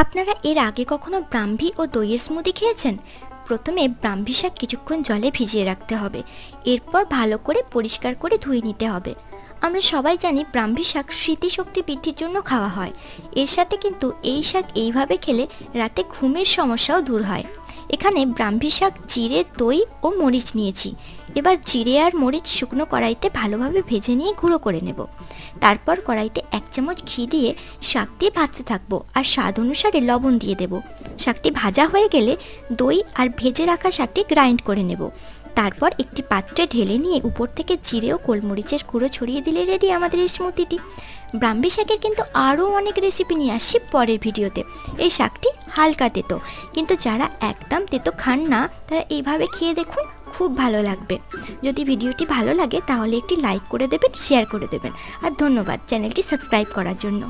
আপনারা এর আগে কখনো ব্রাহ্মী ও দইয়ের স্মুদি খেয়েছেন? প্রথমে ব্রাহ্মী শাক কিছুক্ষণ জলে ভিজিয়ে রাখতে হবে। এরপর ভালো করে পরিষ্কার করে ধুয়ে নিতে হবে। আমরা সবাই জানি ব্রাহ্মী শাক স্মৃতিশক্তি বৃদ্ধির জন্য খাওয়া হয়। এর সাথে কিন্তু এই শাক এইভাবে খেলে রাতে ঘুমের সমস্যাও দূর হয়। এখানে ব্রাহ্মী শাক, জিরে, দই ও মরিচ নিয়েছি। এবার জিরে আর মরিচ শুকনো কড়াইতে ভালোভাবে ভেজে নিয়ে গুঁড়ো করে নেব। তারপর কড়াইতে 1 চামচ ঘি দিয়ে শাকটি ভাজতে থাকবো আর স্বাদ অনুসারে লবণ দিয়ে দেব। শাকটি ভাজা হয়ে গেলে দই আর ভেজে রাখা শাকটি গ্রাইন্ড করে নেব। তারপর একটি পাত্রে ঢেলে নিয়ে উপর থেকে জিরে ও গোলমরিচের গুঁড়ো ছড়িয়ে দিলে রেডি আমাদের এই স্মুদিটি। ব্রাহ্মী শাকের কিন্তু আরও অনেক রেসিপি নিয়ে আসছি পরের ভিডিওতে। এই শাকটি হালকা তেতো, কিন্তু যারা একদম তেতো খান না তারা এইভাবে খেয়ে দেখুন, খুব ভালো লাগবে। যদি ভিডিওটি ভালো লাগে তাহলে একটি লাইক করে দেবেন, শেয়ার করে দেবেন। আর ধন্যবাদ চ্যানেলটি সাবস্ক্রাইব করার জন্য।